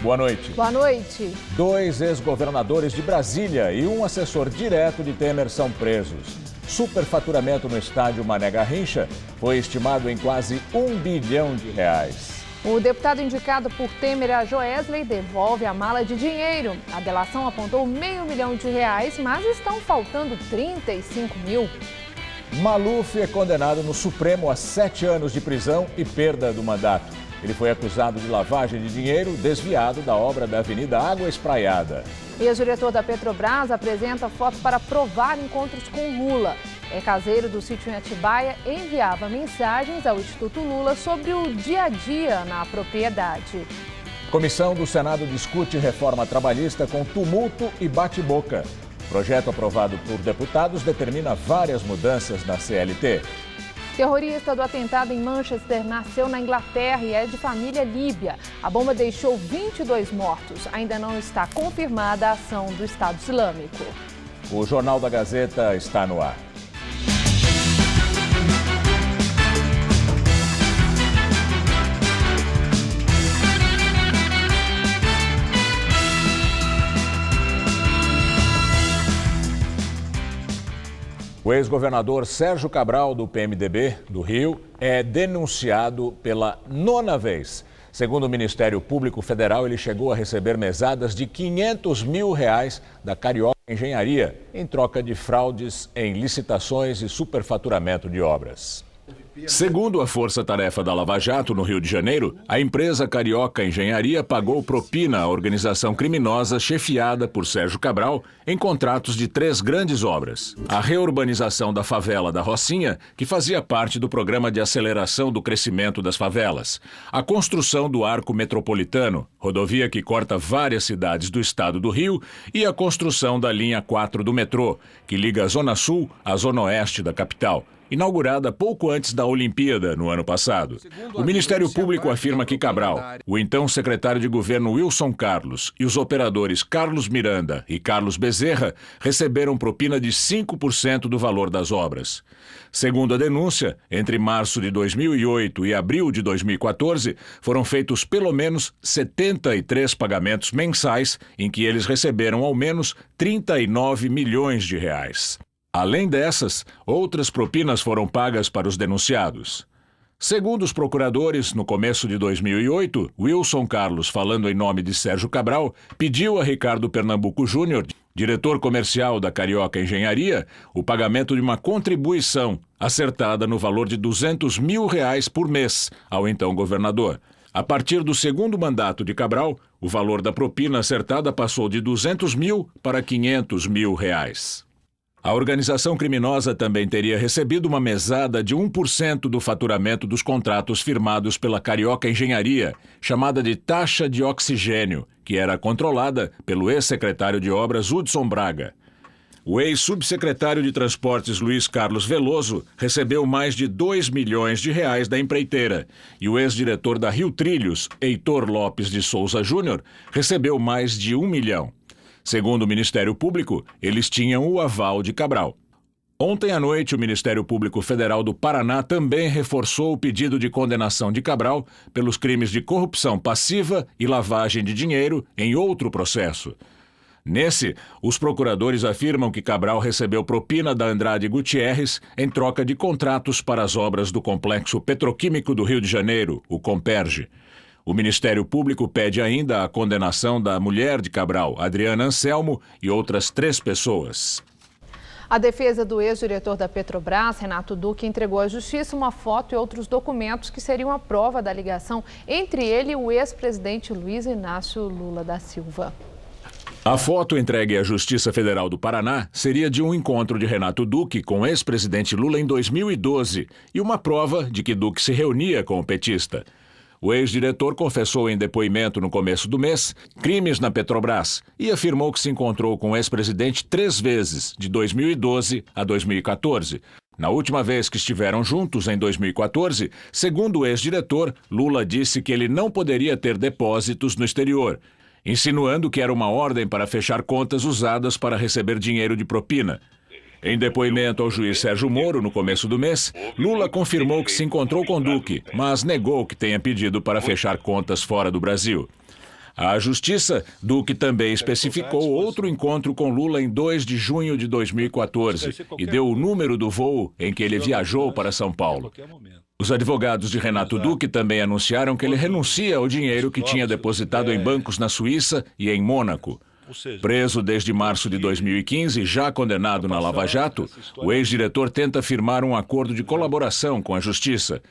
boa noite. Boa noite. 2 ex-governadores de Brasília e um assessor direto de Temer são presos. Superfaturamento no estádio Mané Garrincha foi estimado em quase R$1 bilhão. O deputado indicado por Temer, a Joesley, devolve a mala de dinheiro. A delação apontou R$500 mil, mas estão faltando 35 mil. Maluf é condenado no Supremo a 7 anos de prisão e perda do mandato. Ele foi acusado de lavagem de dinheiro desviado da obra da Avenida Água Espraiada. Ex-diretor da Petrobras apresenta foto para provar encontros com Lula. É caseiro do sítio em Atibaia, enviava mensagens ao Instituto Lula sobre o dia a dia na propriedade. Comissão do Senado discute reforma trabalhista com tumulto e bate-boca. Projeto aprovado por deputados determina várias mudanças na CLT. Terrorista do atentado em Manchester nasceu na Inglaterra e é de família líbia. A bomba deixou 22 mortos. Ainda não está confirmada a ação do Estado Islâmico. O Jornal da Gazeta está no ar. O ex-governador Sérgio Cabral, do PMDB do Rio, é denunciado pela 9ª vez. Segundo o Ministério Público Federal, ele chegou a receber mesadas de R$500 mil da Carioca Engenharia, em troca de fraudes em licitações e superfaturamento de obras. Segundo a Força Tarefa da Lava Jato, no Rio de Janeiro, a empresa Carioca Engenharia pagou propina à organização criminosa chefiada por Sérgio Cabral em contratos de 3 grandes obras. A reurbanização da favela da Rocinha, que fazia parte do programa de aceleração do crescimento das favelas. A construção do Arco Metropolitano, rodovia que corta várias cidades do estado do Rio, e a construção da linha 4 do metrô, que liga a Zona Sul à Zona Oeste da capital, inaugurada pouco antes da Olimpíada, no ano passado. O Ministério Público afirma que Cabral, o então secretário de governo Wilson Carlos e os operadores Carlos Miranda e Carlos Bezerra receberam propina de 5% do valor das obras. Segundo a denúncia, entre março de 2008 e abril de 2014, foram feitos pelo menos 73 pagamentos mensais em que eles receberam ao menos R$39 milhões. Além dessas, outras propinas foram pagas para os denunciados. Segundo os procuradores, no começo de 2008, Wilson Carlos, falando em nome de Sérgio Cabral, pediu a Ricardo Pernambuco Júnior, diretor comercial da Carioca Engenharia, o pagamento de uma contribuição acertada no valor de R$200 mil por mês ao então governador. A partir do segundo mandato de Cabral, o valor da propina acertada passou de R$200 mil para R$500 mil. A organização criminosa também teria recebido uma mesada de 1% do faturamento dos contratos firmados pela Carioca Engenharia, chamada de taxa de oxigênio, que era controlada pelo ex-secretário de Obras Hudson Braga. O ex-subsecretário de Transportes Luiz Carlos Veloso recebeu mais de R$2 milhões da empreiteira e o ex-diretor da Rio Trilhos, Heitor Lopes de Souza Júnior, recebeu mais de R$1 milhão. Segundo o Ministério Público, eles tinham o aval de Cabral. Ontem à noite, o Ministério Público Federal do Paraná também reforçou o pedido de condenação de Cabral pelos crimes de corrupção passiva e lavagem de dinheiro em outro processo. Nesse, os procuradores afirmam que Cabral recebeu propina da Andrade Gutierrez em troca de contratos para as obras do Complexo Petroquímico do Rio de Janeiro, o Comperge. O Ministério Público pede ainda a condenação da mulher de Cabral, Adriana Anselmo, e outras 3 pessoas. A defesa do ex-diretor da Petrobras, Renato Duque, entregou à Justiça uma foto e outros documentos que seriam a prova da ligação entre ele e o ex-presidente Luiz Inácio Lula da Silva. A foto entregue à Justiça Federal do Paraná seria de um encontro de Renato Duque com o ex-presidente Lula em 2012 e uma prova de que Duque se reunia com o petista. O ex-diretor confessou em depoimento no começo do mês crimes na Petrobras e afirmou que se encontrou com o ex-presidente 3 vezes, de 2012 a 2014. Na última vez que estiveram juntos, em 2014, segundo o ex-diretor, Lula disse que ele não poderia ter depósitos no exterior, insinuando que era uma ordem para fechar contas usadas para receber dinheiro de propina. Em depoimento ao juiz Sérgio Moro, no começo do mês, Lula confirmou que se encontrou com Duque, mas negou que tenha pedido para fechar contas fora do Brasil. À Justiça, Duque também especificou outro encontro com Lula em 2 de junho de 2014 e deu o número do voo em que ele viajou para São Paulo. Os advogados de Renato Duque também anunciaram que ele renuncia ao dinheiro que tinha depositado em bancos na Suíça e em Mônaco. Preso desde março de 2015, já condenado na Lava Jato, o ex-diretor tenta firmar um acordo de colaboração com a Justiça.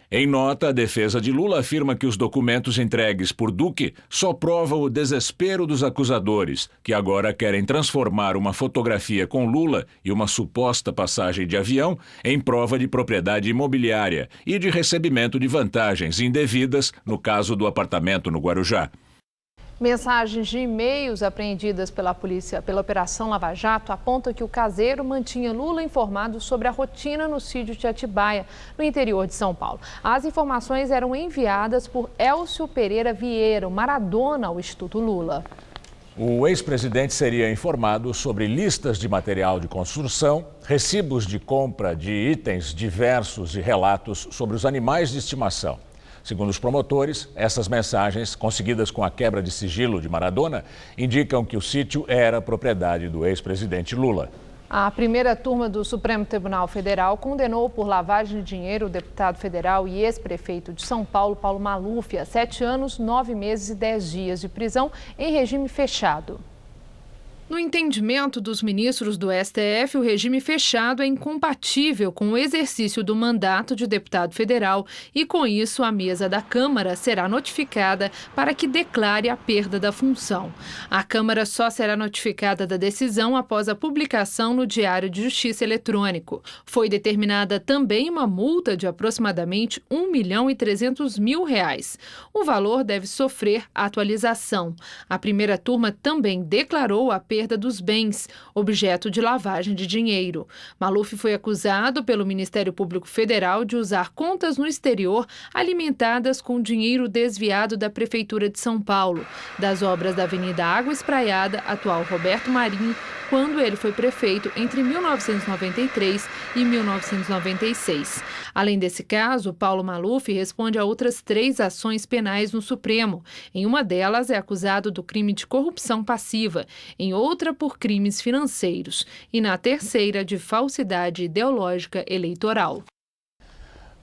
Em nota, a defesa de Lula afirma que os documentos entregues por Duque só provam o desespero dos acusadores, que agora querem transformar uma fotografia com Lula e uma suposta passagem de avião em prova de propriedade imobiliária e de recebimento de vantagens indevidas no caso do apartamento no Guarujá. Mensagens de e-mails apreendidas pela polícia pela Operação Lava Jato apontam que o caseiro mantinha Lula informado sobre a rotina no sítio de Atibaia, no interior de São Paulo. As informações eram enviadas por Elcio Pereira Vieira, o Maradona, ao Instituto Lula. O ex-presidente seria informado sobre listas de material de construção, recibos de compra de itens diversos e relatos sobre os animais de estimação. Segundo os promotores, essas mensagens, conseguidas com a quebra de sigilo de Maradona, indicam que o sítio era propriedade do ex-presidente Lula. A primeira turma do Supremo Tribunal Federal condenou por lavagem de dinheiro o deputado federal e ex-prefeito de São Paulo, Paulo Maluf, a 7 anos, 9 meses e 10 dias de prisão em regime fechado. No entendimento dos ministros do STF, o regime fechado é incompatível com o exercício do mandato de deputado federal e, com isso, a mesa da Câmara será notificada para que declare a perda da função. A Câmara só será notificada da decisão após a publicação no Diário de Justiça Eletrônico. Foi determinada também uma multa de aproximadamente R$1.300.000. O valor deve sofrer atualização. A primeira turma também declarou a perda dos bens, objeto de lavagem de dinheiro. Maluf foi acusado pelo Ministério Público Federal de usar contas no exterior alimentadas com dinheiro desviado da Prefeitura de São Paulo, das obras da Avenida Água Espraiada, atual Roberto Marinho, quando ele foi prefeito entre 1993 e 1996. Além desse caso, Paulo Maluf responde a outras 3 ações penais no Supremo. Em uma delas, é acusado do crime de corrupção passiva, em outra por crimes financeiros e na terceira de falsidade ideológica eleitoral.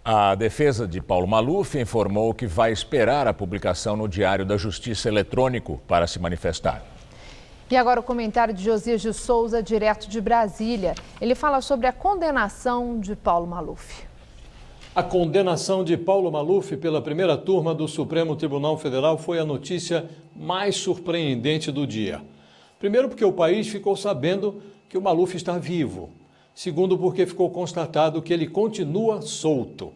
A defesa de Paulo Maluf informou que vai esperar a publicação no Diário da Justiça Eletrônico para se manifestar. E agora o comentário de Josias de Souza, direto de Brasília. Ele fala sobre a condenação de Paulo Maluf. A condenação de Paulo Maluf pela primeira turma do Supremo Tribunal Federal foi a notícia mais surpreendente do dia. Primeiro, porque o país ficou sabendo que o Maluf está vivo. Segundo, porque ficou constatado que ele continua solto.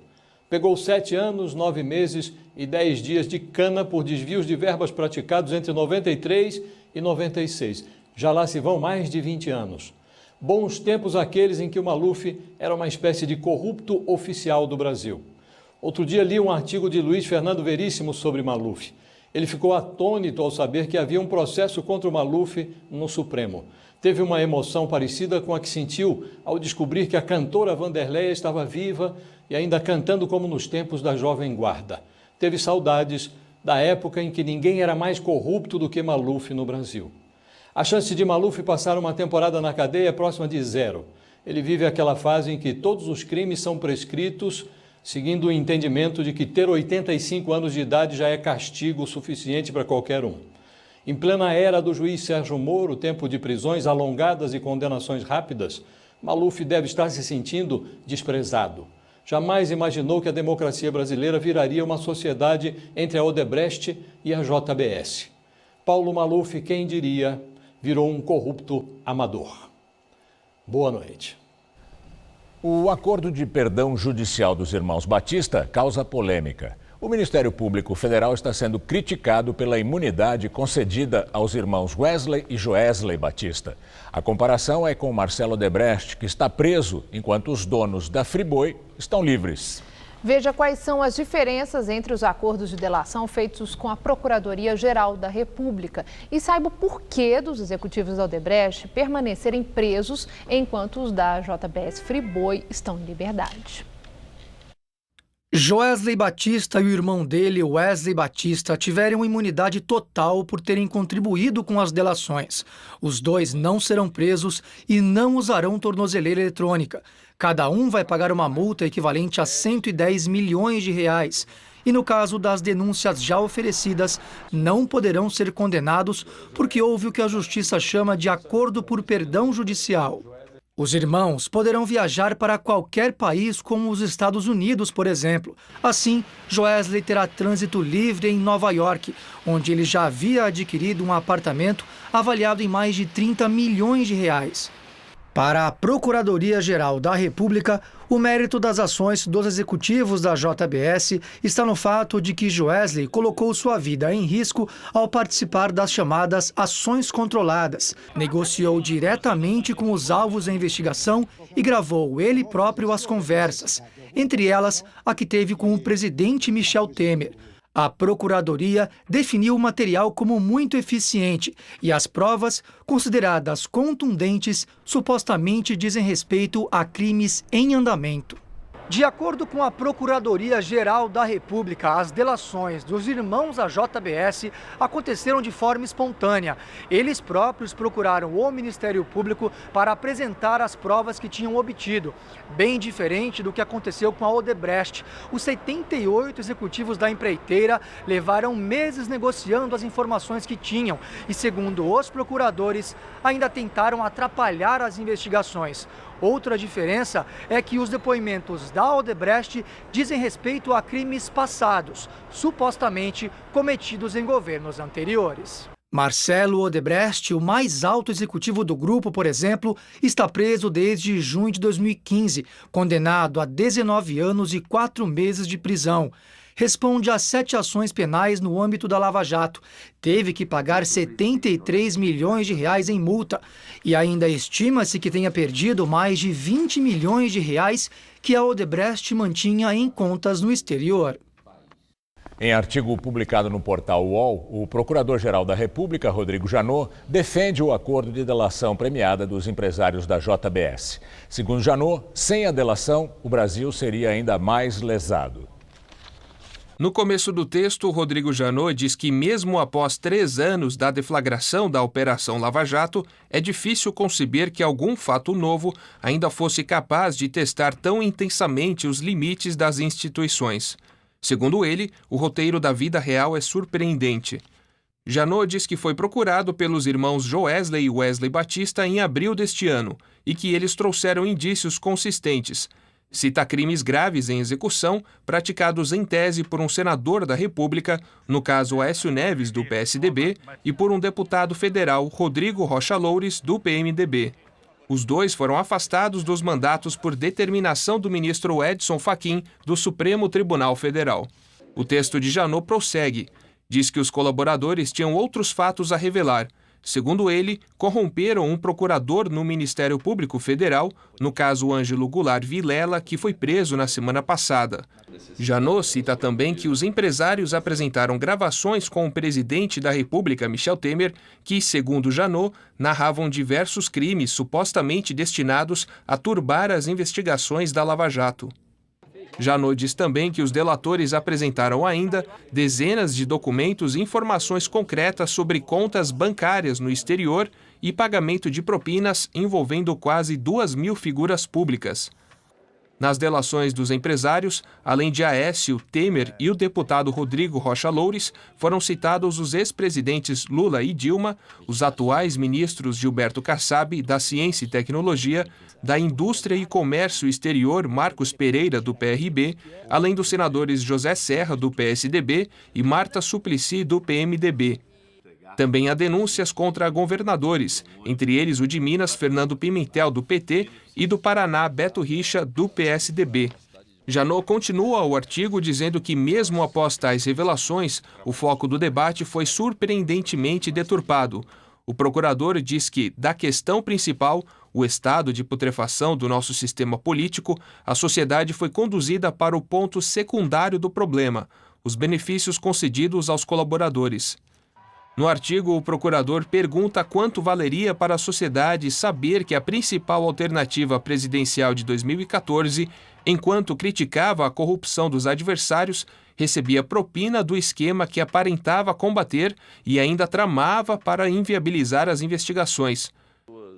Pegou 7 anos, 9 meses e 10 dias de cana por desvios de verbas praticados entre 93 e 96. Já lá se vão mais de 20 anos. Bons tempos aqueles em que o Maluf era uma espécie de corrupto oficial do Brasil. Outro dia li um artigo de Luiz Fernando Veríssimo sobre Maluf. Ele ficou atônito ao saber que havia um processo contra o Maluf no Supremo. Teve uma emoção parecida com a que sentiu ao descobrir que a cantora Vanderleia estava viva e ainda cantando como nos tempos da Jovem Guarda. Teve saudades da época em que ninguém era mais corrupto do que Maluf no Brasil. A chance de Maluf passar uma temporada na cadeia é próxima de 0. Ele vive aquela fase em que todos os crimes são prescritos, seguindo o entendimento de que ter 85 anos de idade já é castigo suficiente para qualquer um. Em plena era do juiz Sérgio Moro, tempo de prisões alongadas e condenações rápidas, Maluf deve estar se sentindo desprezado. Jamais imaginou que a democracia brasileira viraria uma sociedade entre a Odebrecht e a JBS. Paulo Maluf, quem diria, virou um corrupto amador. Boa noite. O acordo de perdão judicial dos irmãos Batista causa polêmica. O Ministério Público Federal está sendo criticado pela imunidade concedida aos irmãos Wesley e Joesley Batista. A comparação é com Marcelo Odebrecht, que está preso enquanto os donos da Friboi estão livres. Veja quais são as diferenças entre os acordos de delação feitos com a Procuradoria-Geral da República e saiba o porquê dos executivos da Odebrecht permanecerem presos enquanto os da JBS Friboi estão em liberdade. Joesley Batista e o irmão dele, Wesley Batista, tiveram imunidade total por terem contribuído com as delações. Os dois não serão presos e não usarão tornozeleira eletrônica. Cada um vai pagar uma multa equivalente a 110 milhões de reais. E no caso das denúncias já oferecidas, não poderão ser condenados porque houve o que a justiça chama de acordo por perdão judicial. Os irmãos poderão viajar para qualquer país, como os Estados Unidos, por exemplo. Assim, Joesley terá trânsito livre em Nova York, onde ele já havia adquirido um apartamento avaliado em mais de 30 milhões de reais. Para a Procuradoria-Geral da República, o mérito das ações dos executivos da JBS está no fato de que Joesley colocou sua vida em risco ao participar das chamadas ações controladas, negociou diretamente com os alvos da investigação e gravou ele próprio as conversas, entre elas a que teve com o presidente Michel Temer. A Procuradoria definiu o material como muito eficiente e as provas, consideradas contundentes, supostamente dizem respeito a crimes em andamento. De acordo com a Procuradoria-Geral da República, as delações dos irmãos da JBS aconteceram de forma espontânea. Eles próprios procuraram o Ministério Público para apresentar as provas que tinham obtido. Bem diferente do que aconteceu com a Odebrecht. Os 78 executivos da empreiteira levaram meses negociando as informações que tinham e, segundo os procuradores, ainda tentaram atrapalhar as investigações. Outra diferença é que os depoimentos da Odebrecht dizem respeito a crimes passados, supostamente cometidos em governos anteriores. Marcelo Odebrecht, o mais alto executivo do grupo, por exemplo, está preso desde junho de 2015, condenado a 19 anos e 4 meses de prisão. Responde a 7 ações penais no âmbito da Lava Jato. Teve que pagar 73 milhões de reais em multa. E ainda estima-se que tenha perdido mais de 20 milhões de reais que a Odebrecht mantinha em contas no exterior. Em artigo publicado no portal UOL, o Procurador-Geral da República, Rodrigo Janot, defende o acordo de delação premiada dos empresários da JBS. Segundo Janot, sem a delação, o Brasil seria ainda mais lesado. No começo do texto, Rodrigo Janot diz que mesmo após 3 anos da deflagração da Operação Lava Jato, é difícil conceber que algum fato novo ainda fosse capaz de testar tão intensamente os limites das instituições. Segundo ele, o roteiro da vida real é surpreendente. Janot diz que foi procurado pelos irmãos Joesley e Wesley Batista em abril deste ano e que eles trouxeram indícios consistentes. Cita crimes graves em execução praticados em tese por um senador da República, no caso Aécio Neves, do PSDB, e por um deputado federal, Rodrigo Rocha Loures, do PMDB. Os dois foram afastados dos mandatos por determinação do ministro Edson Fachin, do Supremo Tribunal Federal. O texto de Janot prossegue. Diz que os colaboradores tinham outros fatos a revelar. Segundo ele, corromperam um procurador no Ministério Público Federal, no caso Ângelo Goulart Vilela, que foi preso na semana passada. Janot cita também que os empresários apresentaram gravações com o presidente da República, Michel Temer, que, segundo Janot, narravam diversos crimes supostamente destinados a turbar as investigações da Lava Jato. Janot diz também que os delatores apresentaram ainda dezenas de documentos e informações concretas sobre contas bancárias no exterior e pagamento de propinas envolvendo quase 2.000 figuras públicas. Nas delações dos empresários, além de Aécio, Temer e o deputado Rodrigo Rocha Loures, foram citados os ex-presidentes Lula e Dilma, os atuais ministros Gilberto Kassab, da Ciência e Tecnologia, da Indústria e Comércio Exterior, Marcos Pereira, do PRB, além dos senadores José Serra, do PSDB, e Marta Suplicy, do PMDB. Também há denúncias contra governadores, entre eles o de Minas, Fernando Pimentel, do PT, e do Paraná, Beto Richa, do PSDB. Janot continua o artigo dizendo que, mesmo após tais revelações, o foco do debate foi surpreendentemente deturpado. O procurador diz que, da questão principal, o estado de putrefação do nosso sistema político, a sociedade foi conduzida para o ponto secundário do problema, os benefícios concedidos aos colaboradores. No artigo, o procurador pergunta quanto valeria para a sociedade saber que a principal alternativa presidencial de 2014, enquanto criticava a corrupção dos adversários, recebia propina do esquema que aparentava combater e ainda tramava para inviabilizar as investigações.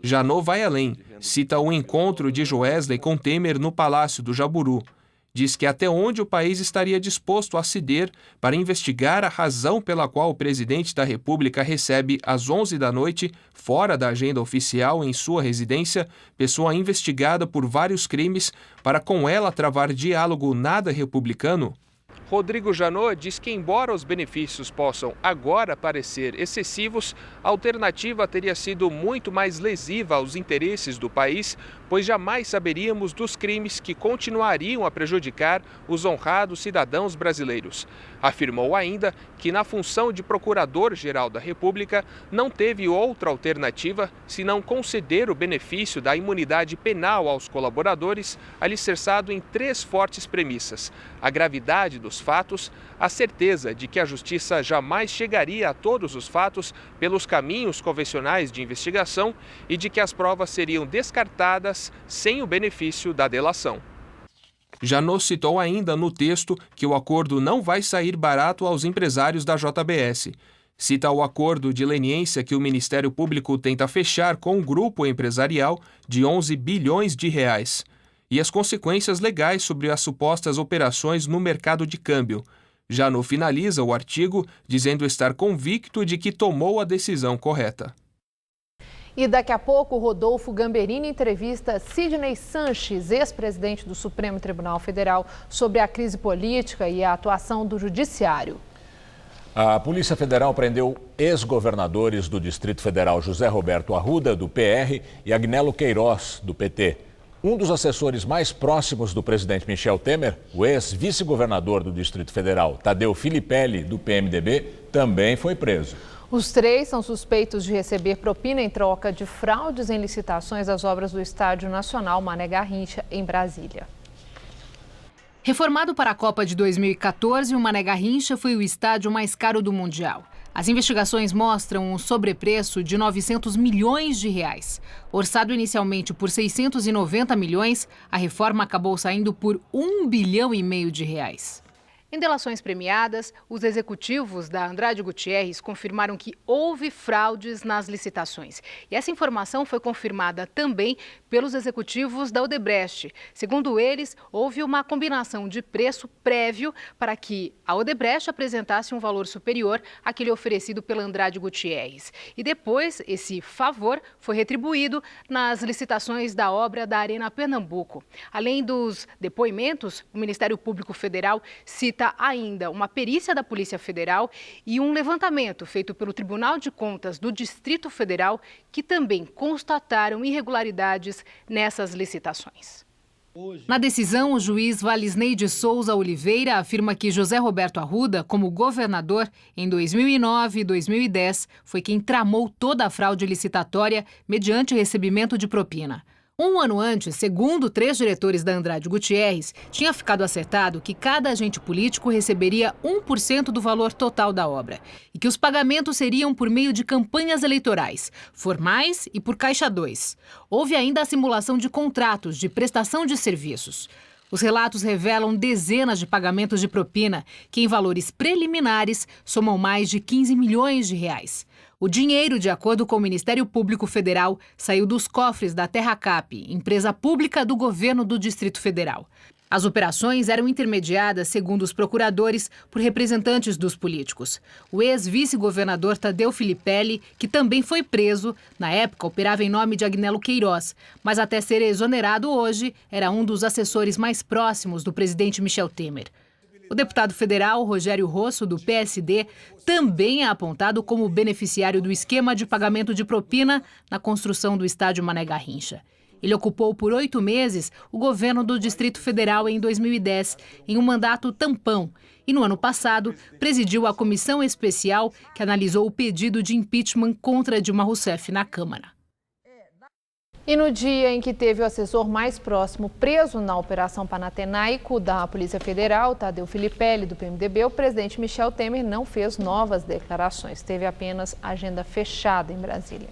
Janot vai além, cita o encontro de Joesley com Temer no Palácio do Jaburu. Diz que até onde o país estaria disposto a ceder para investigar a razão pela qual o presidente da República recebe às 11 da noite, fora da agenda oficial em sua residência, pessoa investigada por vários crimes, para com ela travar diálogo nada republicano. Rodrigo Janot diz que, embora os benefícios possam agora parecer excessivos, a alternativa teria sido muito mais lesiva aos interesses do país, pois jamais saberíamos dos crimes que continuariam a prejudicar os honrados cidadãos brasileiros. Afirmou ainda que, na função de Procurador-Geral da República, não teve outra alternativa senão conceder o benefício da imunidade penal aos colaboradores, alicerçado em 3 fortes premissas: a gravidade dos fatos, a certeza de que a justiça jamais chegaria a todos os fatos pelos caminhos convencionais de investigação e de que as provas seriam descartadas sem o benefício da delação. Janot citou ainda no texto que o acordo não vai sair barato aos empresários da JBS. Cita o acordo de leniência que o Ministério Público tenta fechar com um grupo empresarial de 11 bilhões de reais. E as consequências legais sobre as supostas operações no mercado de câmbio. Janot finaliza o artigo dizendo estar convicto de que tomou a decisão correta. E daqui a pouco, Rodolfo Gamberini entrevista Sidney Sanches, ex-presidente do Supremo Tribunal Federal, sobre a crise política e a atuação do Judiciário. A Polícia Federal prendeu ex-governadores do Distrito Federal José Roberto Arruda, do PR, e Agnello Queiroz, do PT. Um dos assessores mais próximos do presidente Michel Temer, o ex-vice-governador do Distrito Federal, Tadeu Filipelli, do PMDB, também foi preso. Os 3 são suspeitos de receber propina em troca de fraudes em licitações das obras do Estádio Nacional Mané Garrincha, em Brasília. Reformado para a Copa de 2014, o Mané Garrincha foi o estádio mais caro do Mundial. As investigações mostram um sobrepreço de 900 milhões de reais. Orçado inicialmente por 690 milhões, a reforma acabou saindo por 1,5 bilhão de reais. Em delações premiadas, os executivos da Andrade Gutierrez confirmaram que houve fraudes nas licitações. E essa informação foi confirmada também pelos executivos da Odebrecht. Segundo eles, houve uma combinação de preço prévio para que a Odebrecht apresentasse um valor superior àquele oferecido pela Andrade Gutierrez. E depois, esse favor foi retribuído nas licitações da obra da Arena Pernambuco. Além dos depoimentos, o Ministério Público Federal cita ainda uma perícia da Polícia Federal e um levantamento feito pelo Tribunal de Contas do Distrito Federal, que também constataram irregularidades nessas licitações. Na decisão, o juiz Valisney de Souza Oliveira afirma que José Roberto Arruda, como governador, em 2009 e 2010, foi quem tramou toda a fraude licitatória mediante recebimento de propina. Um ano antes, segundo 3 diretores da Andrade Gutierrez, tinha ficado acertado que cada agente político receberia 1% do valor total da obra e que os pagamentos seriam por meio de campanhas eleitorais, formais e por Caixa 2. Houve ainda a simulação de contratos de prestação de serviços. Os relatos revelam dezenas de pagamentos de propina que, em valores preliminares, somam mais de 15 milhões de reais. O dinheiro, de acordo com o Ministério Público Federal, saiu dos cofres da Terracap, empresa pública do governo do Distrito Federal. As operações eram intermediadas, segundo os procuradores, por representantes dos políticos. O ex-vice-governador Tadeu Filipelli, que também foi preso, na época operava em nome de Agnello Queiroz, mas até ser exonerado hoje, era um dos assessores mais próximos do presidente Michel Temer. O deputado federal Rogério Rosso, do PSD, também é apontado como beneficiário do esquema de pagamento de propina na construção do estádio Mané Garrincha. Ele ocupou por 8 meses o governo do Distrito Federal em 2010, em um mandato tampão, e no ano passado presidiu a comissão especial que analisou o pedido de impeachment contra Dilma Rousseff na Câmara. E no dia em que teve o assessor mais próximo preso na Operação Panathinaiko da Polícia Federal, Tadeu Filipelli, do PMDB, o presidente Michel Temer não fez novas declarações. Teve apenas agenda fechada em Brasília.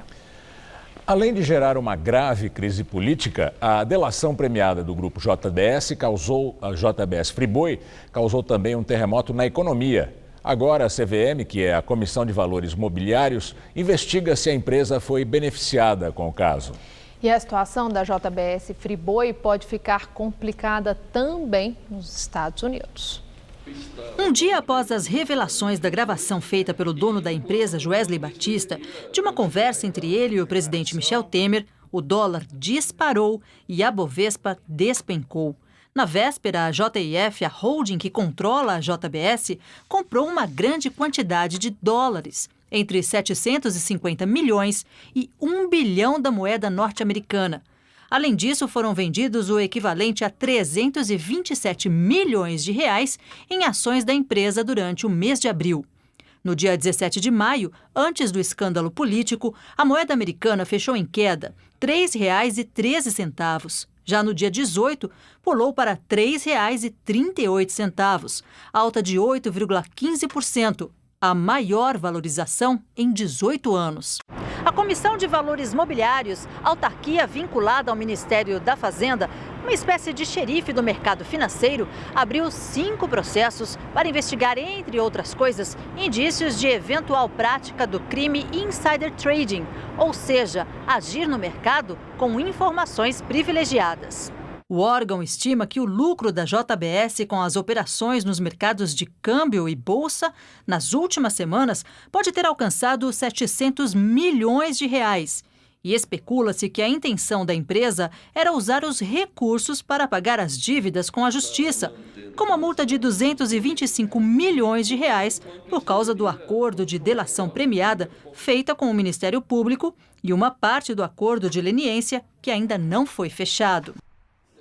Além de gerar uma grave crise política, a delação premiada do grupo JBS Friboi causou também um terremoto na economia. Agora a CVM, que é a Comissão de Valores Mobiliários, investiga se a empresa foi beneficiada com o caso. E a situação da JBS Friboi pode ficar complicada também nos Estados Unidos. Um dia após as revelações da gravação feita pelo dono da empresa, Wesley Batista, de uma conversa entre ele e o presidente Michel Temer, o dólar disparou e a Bovespa despencou. Na véspera, a JIF, a holding que controla a JBS, comprou uma grande quantidade de dólares, entre 750 milhões e 1 bilhão da moeda norte-americana. Além disso, foram vendidos o equivalente a 327 milhões de reais em ações da empresa durante o mês de abril. No dia 17 de maio, antes do escândalo político, a moeda americana fechou em queda, R$ 3,13. Já no dia 18, pulou para R$ 3,38, alta de 8,15%. A maior valorização em 18 anos. A Comissão de Valores Mobiliários, autarquia vinculada ao Ministério da Fazenda, uma espécie de xerife do mercado financeiro, abriu 5 processos para investigar, entre outras coisas, indícios de eventual prática do crime insider trading, ou seja, agir no mercado com informações privilegiadas. O órgão estima que o lucro da JBS com as operações nos mercados de câmbio e bolsa nas últimas semanas pode ter alcançado 700 milhões de reais. E especula-se que a intenção da empresa era usar os recursos para pagar as dívidas com a justiça, como a multa de 225 milhões de reais por causa do acordo de delação premiada feita com o Ministério Público e uma parte do acordo de leniência que ainda não foi fechado.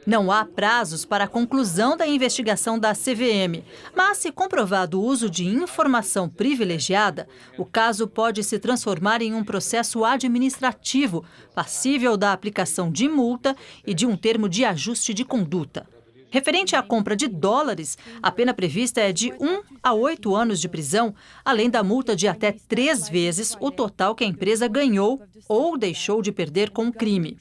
Não há prazos para a conclusão da investigação da CVM, mas se comprovado o uso de informação privilegiada, o caso pode se transformar em um processo administrativo, passível da aplicação de multa e de um termo de ajuste de conduta. Referente à compra de dólares, a pena prevista é de 1 a 8 anos de prisão, além da multa de até 3 vezes o total que a empresa ganhou ou deixou de perder com o crime.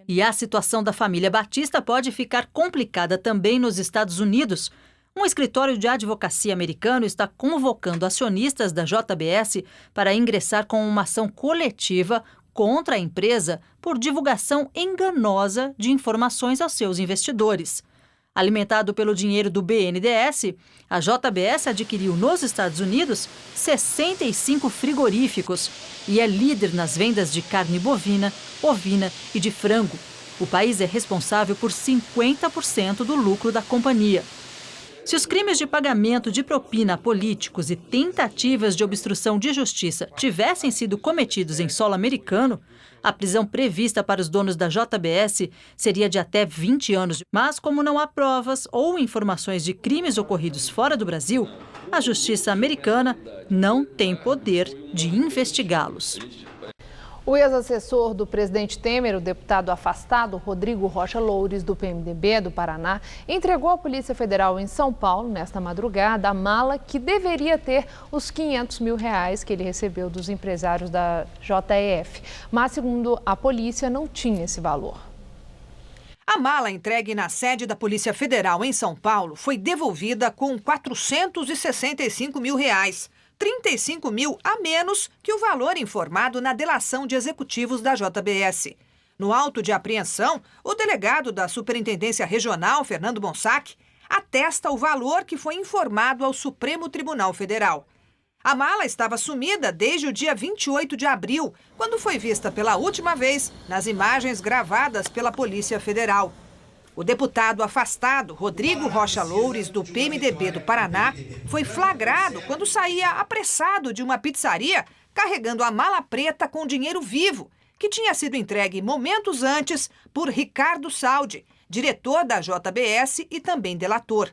E a situação da família Batista pode ficar complicada também nos Estados Unidos. Um escritório de advocacia americano está convocando acionistas da JBS para ingressar com uma ação coletiva contra a empresa por divulgação enganosa de informações aos seus investidores. Alimentado pelo dinheiro do BNDES, a JBS adquiriu nos Estados Unidos 65 frigoríficos e é líder nas vendas de carne bovina, ovina e de frango. O país é responsável por 50% do lucro da companhia. Se os crimes de pagamento de propina a políticos e tentativas de obstrução de justiça tivessem sido cometidos em solo americano, a prisão prevista para os donos da JBS seria de até 20 anos. Mas, como não há provas ou informações de crimes ocorridos fora do Brasil, a justiça americana não tem poder de investigá-los. O ex-assessor do presidente Temer, o deputado afastado Rodrigo Rocha Loures, do PMDB do Paraná, entregou à Polícia Federal em São Paulo, nesta madrugada, a mala que deveria ter os R$500 mil que ele recebeu dos empresários da JEF. Mas, segundo a polícia, não tinha esse valor. A mala entregue na sede da Polícia Federal em São Paulo foi devolvida com R$465 mil. 35 mil a menos que o valor informado na delação de executivos da JBS. No auto de apreensão, o delegado da Superintendência Regional, Fernando Bonsac, atesta o valor que foi informado ao Supremo Tribunal Federal. A mala estava sumida desde o dia 28 de abril, quando foi vista pela última vez nas imagens gravadas pela Polícia Federal. O deputado afastado, Rodrigo Rocha Loures, do PMDB do Paraná, foi flagrado quando saía apressado de uma pizzaria carregando a mala preta com dinheiro vivo, que tinha sido entregue momentos antes por Ricardo Saldi, diretor da JBS e também delator.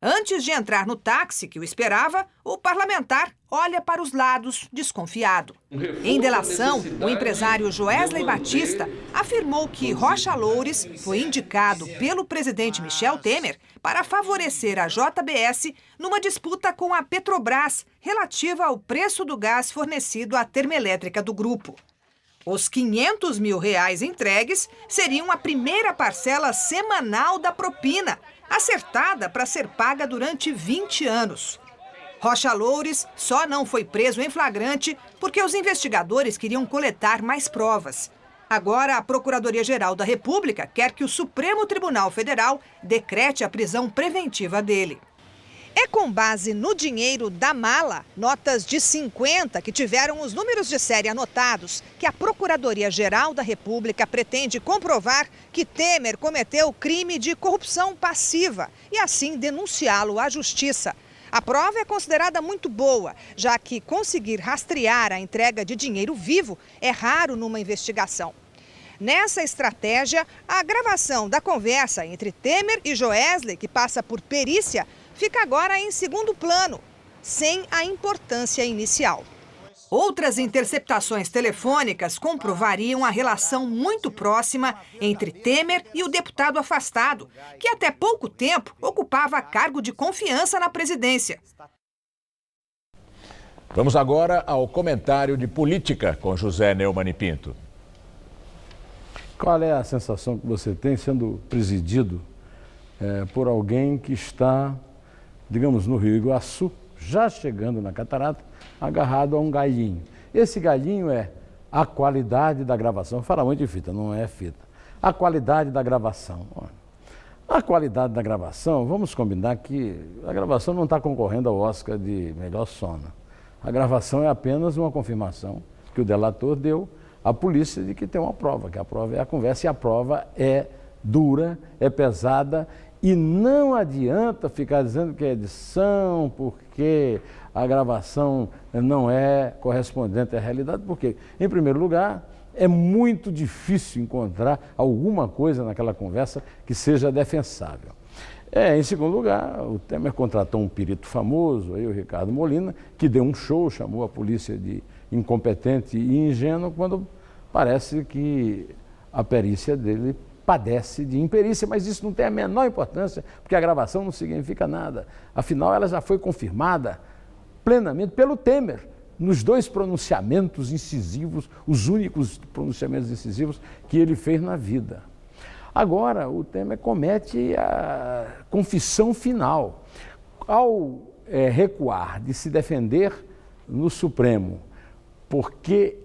Antes de entrar no táxi que o esperava, o parlamentar olha para os lados, desconfiado. Em delação, o empresário Joesley Batista afirmou que Rocha Loures foi indicado pelo presidente Michel Temer para favorecer a JBS numa disputa com a Petrobras relativa ao preço do gás fornecido à termoelétrica do grupo. Os R$500 mil entregues seriam a primeira parcela semanal da propina, acertada para ser paga durante 20 anos. Rocha Loures só não foi preso em flagrante porque os investigadores queriam coletar mais provas. Agora, a Procuradoria-Geral da República quer que o Supremo Tribunal Federal decrete a prisão preventiva dele. É com base no dinheiro da mala, notas de 50 que tiveram os números de série anotados, que a Procuradoria-Geral da República pretende comprovar que Temer cometeu crime de corrupção passiva e assim denunciá-lo à justiça. A prova é considerada muito boa, já que conseguir rastrear a entrega de dinheiro vivo é raro numa investigação. Nessa estratégia, a gravação da conversa entre Temer e Joesley, que passa por perícia, fica agora em segundo plano, sem a importância inicial. Outras interceptações telefônicas comprovariam a relação muito próxima entre Temer e o deputado afastado, que até pouco tempo ocupava cargo de confiança na presidência. Vamos agora ao comentário de política com José Neumann e Pinto. Qual é a sensação que você tem sendo presidido por alguém que está, digamos, no Rio Iguaçu, já chegando na catarata, agarrado a um galinho? Esse galinho é a qualidade da gravação. Fala muito de fita, não é fita. A qualidade da gravação. A qualidade da gravação, vamos combinar que a gravação não está concorrendo ao Oscar de melhor som. A gravação é apenas uma confirmação que o delator deu à polícia de que tem uma prova, que a prova é a conversa, e a prova é dura, é pesada, e não adianta ficar dizendo que é edição, porque a gravação não é correspondente à realidade, porque, em primeiro lugar, é muito difícil encontrar alguma coisa naquela conversa que seja defensável. Em segundo lugar, o Temer contratou um perito famoso, aí o Ricardo Molina, que deu um show, chamou a polícia de incompetente e ingênuo, quando parece que a perícia dele padece de imperícia, mas isso não tem a menor importância, porque a gravação não significa nada. Afinal, ela já foi confirmada plenamente pelo Temer, nos dois pronunciamentos incisivos, os únicos pronunciamentos incisivos que ele fez na vida. Agora, o Temer comete a confissão final. Ao recuar de se defender no Supremo, porque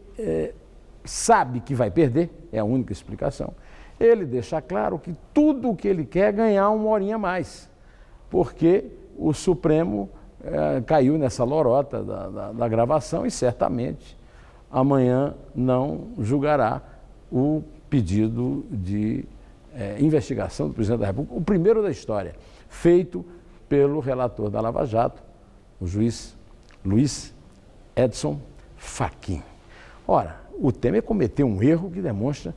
sabe que vai perder, é a única explicação, ele deixa claro que tudo o que ele quer é ganhar uma horinha a mais, porque o Supremo caiu nessa lorota da gravação e certamente amanhã não julgará o pedido de investigação do presidente da República, o primeiro da história, feito pelo relator da Lava Jato, o juiz Luiz Edson Fachin. Ora, o Temer cometeu um erro que demonstra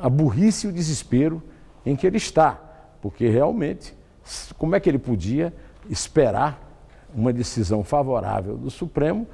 a burrice e o desespero em que ele está, porque realmente, como é que ele podia esperar uma decisão favorável do Supremo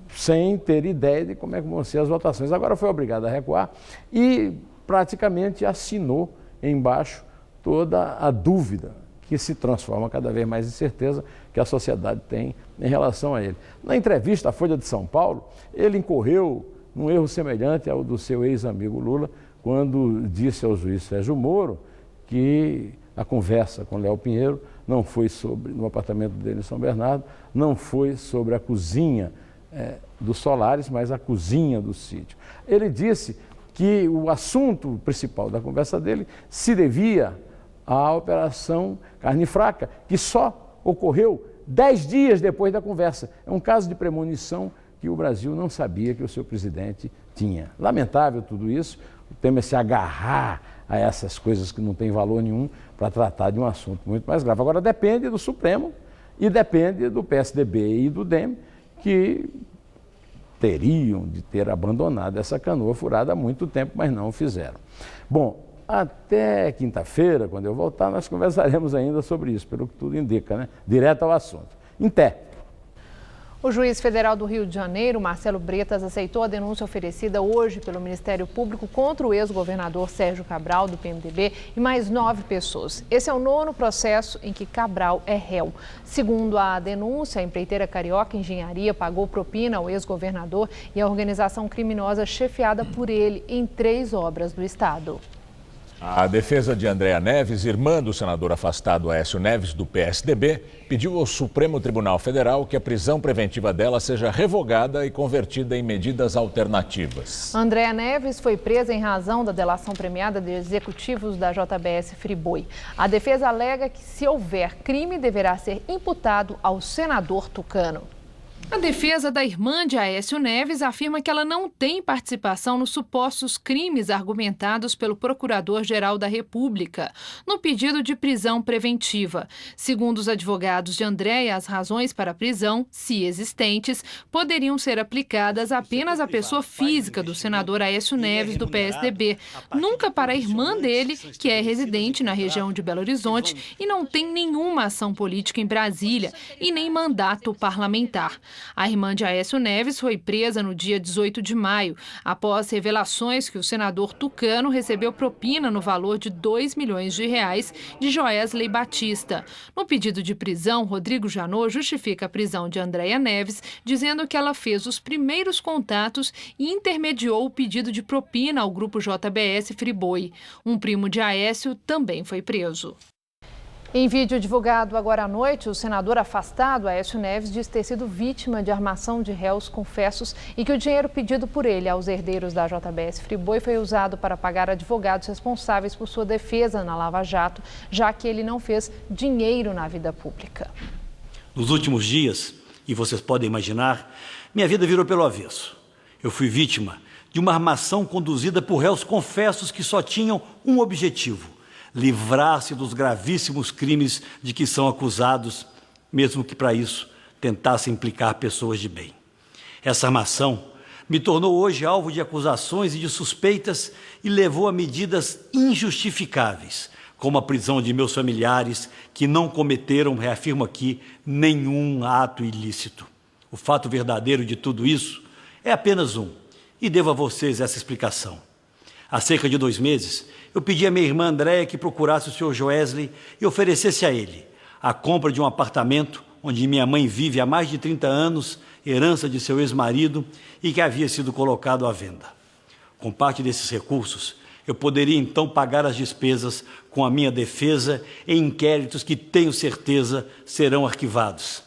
sem ter ideia de como é que vão ser as votações? Agora foi obrigado a recuar e praticamente assinou embaixo toda a dúvida que se transforma cada vez mais em certeza que a sociedade tem em relação a ele. Na entrevista à Folha de São Paulo, ele incorreu num erro semelhante ao do seu ex-amigo Lula, quando disse ao juiz Sérgio Moro que a conversa com Léo Pinheiro não foi no apartamento dele em São Bernardo, não foi sobre a cozinha do Solares, mas a cozinha do sítio. Ele disse que o assunto principal da conversa dele se devia à Operação Carne Fraca, que só ocorreu 10 dias depois da conversa. É um caso de premonição que o Brasil não sabia que o seu presidente tinha. Lamentável tudo isso, o Temer se agarrar a essas coisas que não têm valor nenhum para tratar de um assunto muito mais grave. Agora depende do Supremo e depende do PSDB e do DEM, que teriam de ter abandonado essa canoa furada há muito tempo, mas não o fizeram. Bom, até quinta-feira, quando eu voltar, nós conversaremos ainda sobre isso, pelo que tudo indica, né? Direto ao assunto. Em pé. O juiz federal do Rio de Janeiro, Marcelo Bretas, aceitou a denúncia oferecida hoje pelo Ministério Público contra o ex-governador Sérgio Cabral, do PMDB, e mais 9 pessoas. Esse é o 9º processo em que Cabral é réu. Segundo a denúncia, a empreiteira Carioca Engenharia pagou propina ao ex-governador e à organização criminosa chefiada por ele em 3 obras do estado. A defesa de Andréa Neves, irmã do senador afastado Aécio Neves, do PSDB, pediu ao Supremo Tribunal Federal que a prisão preventiva dela seja revogada e convertida em medidas alternativas. Andréa Neves foi presa em razão da delação premiada de executivos da JBS Friboi. A defesa alega que, se houver crime, deverá ser imputado ao senador tucano. A defesa da irmã de Aécio Neves afirma que ela não tem participação nos supostos crimes argumentados pelo Procurador-Geral da República no pedido de prisão preventiva. Segundo os advogados de Andréa, as razões para a prisão, se existentes, poderiam ser aplicadas apenas à pessoa física do senador Aécio Neves, do PSDB, nunca para a irmã dele, que é residente na região de Belo Horizonte e não tem nenhuma ação política em Brasília e nem mandato parlamentar. A irmã de Aécio Neves foi presa no dia 18 de maio, após revelações que o senador tucano recebeu propina no valor de R$2 milhões de Joesley Batista. No pedido de prisão, Rodrigo Janot justifica a prisão de Andréa Neves, dizendo que ela fez os primeiros contatos e intermediou o pedido de propina ao grupo JBS Friboi. Um primo de Aécio também foi preso. Em vídeo divulgado agora à noite, o senador afastado, Aécio Neves, diz ter sido vítima de armação de réus confessos e que o dinheiro pedido por ele aos herdeiros da JBS Friboi foi usado para pagar advogados responsáveis por sua defesa na Lava Jato, já que ele não fez dinheiro na vida pública. Nos últimos dias, e vocês podem imaginar, minha vida virou pelo avesso. Eu fui vítima de uma armação conduzida por réus confessos que só tinham um objetivo: livrar-se dos gravíssimos crimes de que são acusados, mesmo que para isso tentassem implicar pessoas de bem. Essa armação me tornou hoje alvo de acusações e de suspeitas e levou a medidas injustificáveis, como a prisão de meus familiares que não cometeram, reafirmo aqui, nenhum ato ilícito. O fato verdadeiro de tudo isso é apenas um, e devo a vocês essa explicação. Há cerca de 2 meses, eu pedi à minha irmã Andréa que procurasse o Sr. Joesley e oferecesse a ele a compra de um apartamento onde minha mãe vive há mais de 30 anos, herança de seu ex-marido e que havia sido colocado à venda. Com parte desses recursos, eu poderia então pagar as despesas com a minha defesa em inquéritos que tenho certeza serão arquivados.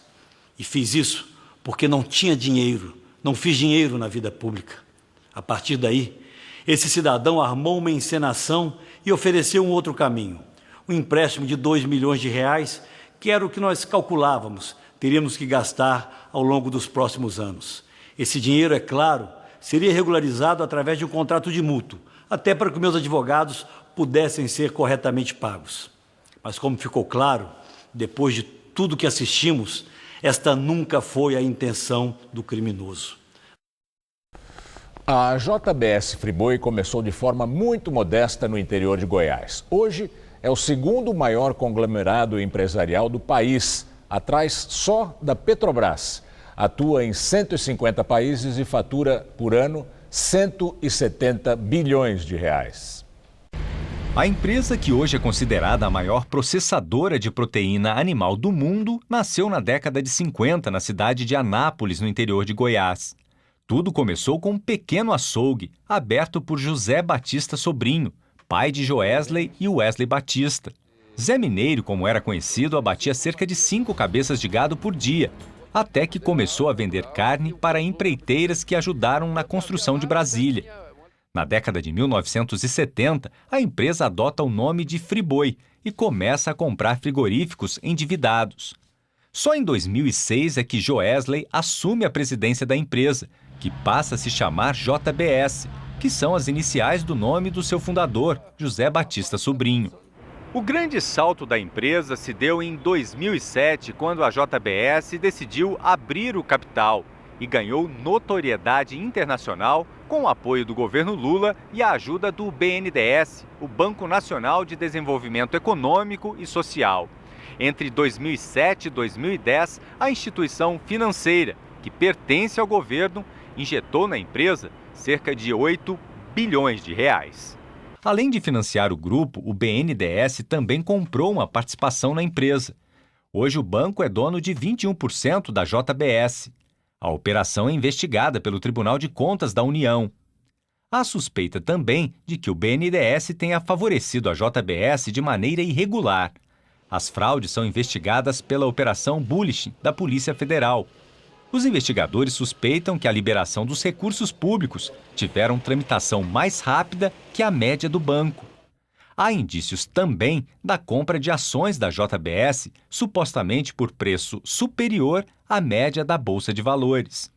E fiz isso porque não tinha dinheiro, não fiz dinheiro na vida pública. A partir daí, esse cidadão armou uma encenação e ofereceu um outro caminho, um empréstimo de R$2 milhões, que era o que nós calculávamos, teríamos que gastar ao longo dos próximos anos. Esse dinheiro, é claro, seria regularizado através de um contrato de mútuo, até para que meus advogados pudessem ser corretamente pagos. Mas como ficou claro, depois de tudo que assistimos, esta nunca foi a intenção do criminoso. A JBS Friboi começou de forma muito modesta no interior de Goiás. Hoje é o 2º maior conglomerado empresarial do país, atrás só da Petrobras. Atua em 150 países e fatura por ano 170 bilhões de reais. A empresa, que hoje é considerada a maior processadora de proteína animal do mundo, nasceu na década de 50 na cidade de Anápolis, no interior de Goiás. Tudo começou com um pequeno açougue, aberto por José Batista Sobrinho, pai de Joesley e Wesley Batista. Zé Mineiro, como era conhecido, abatia cerca de 5 cabeças de gado por dia, até que começou a vender carne para empreiteiras que ajudaram na construção de Brasília. Na década de 1970, a empresa adota o nome de Friboi e começa a comprar frigoríficos endividados. Só em 2006 é que Joesley assume a presidência da empresa, que passa a se chamar JBS, que são as iniciais do nome do seu fundador, José Batista Sobrinho. O grande salto da empresa se deu em 2007, quando a JBS decidiu abrir o capital e ganhou notoriedade internacional com o apoio do governo Lula e a ajuda do BNDES, o Banco Nacional de Desenvolvimento Econômico e Social. Entre 2007 e 2010, a instituição financeira, que pertence ao governo, injetou na empresa cerca de 8 bilhões de reais. Além de financiar o grupo, o BNDES também comprou uma participação na empresa. Hoje o banco é dono de 21% da JBS. A operação é investigada pelo Tribunal de Contas da União. Há suspeita também de que o BNDES tenha favorecido a JBS de maneira irregular. As fraudes são investigadas pela Operação Bullish da Polícia Federal. Os investigadores suspeitam que a liberação dos recursos públicos tiveram tramitação mais rápida que a média do banco. Há indícios também da compra de ações da JBS, supostamente por preço superior à média da Bolsa de Valores.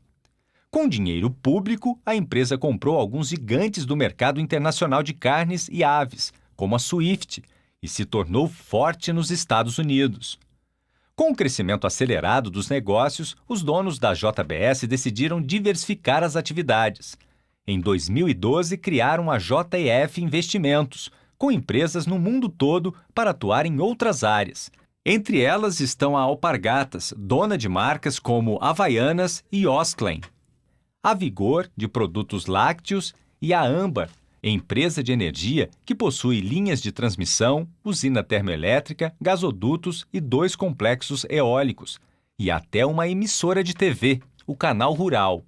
Com dinheiro público, a empresa comprou alguns gigantes do mercado internacional de carnes e aves, como a Swift, e se tornou forte nos Estados Unidos. Com o crescimento acelerado dos negócios, os donos da JBS decidiram diversificar as atividades. Em 2012, criaram a JEF Investimentos, com empresas no mundo todo para atuar em outras áreas. Entre elas estão a Alpargatas, dona de marcas como Havaianas e Osklen, a Vigor, de produtos lácteos, e a Âmbar, empresa de energia que possui linhas de transmissão, usina termoelétrica, gasodutos e 2 complexos eólicos, e até uma emissora de TV, o Canal Rural.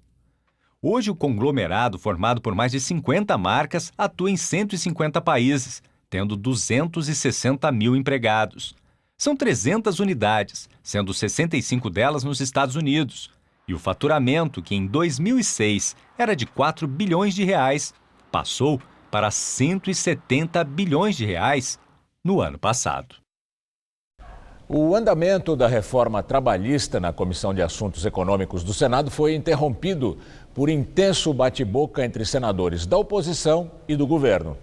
Hoje, o conglomerado, formado por mais de 50 marcas, atua em 150 países, tendo 260 mil empregados. São 300 unidades, sendo 65 delas nos Estados Unidos. E o faturamento, que em 2006 era de 4 bilhões de reais, passou para 170 bilhões de reais no ano passado. O andamento da reforma trabalhista na Comissão de Assuntos Econômicos do Senado foi interrompido por intenso bate-boca entre senadores da oposição e do governo.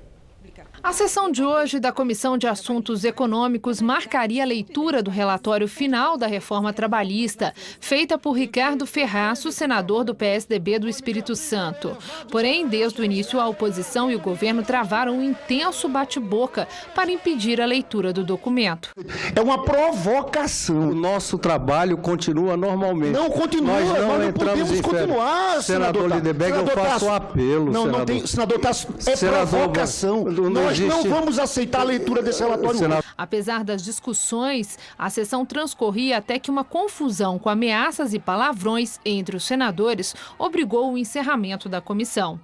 A sessão de hoje da Comissão de Assuntos Econômicos marcaria a leitura do relatório final da reforma trabalhista, feita por Ricardo Ferraço, senador do PSDB do Espírito Santo. Porém, desde o início, a oposição e o governo travaram um intenso bate-boca para impedir a leitura do documento. É uma provocação. O nosso trabalho continua normalmente. Não continua, nós não entramos em continuar, senador Lindenberg, eu faço um apelo. Não tem, senador Tasso, provocação. Nós não vamos aceitar a leitura desse relatório. Apesar das discussões, a sessão transcorria até que uma confusão com ameaças e palavrões entre os senadores obrigou o encerramento da comissão.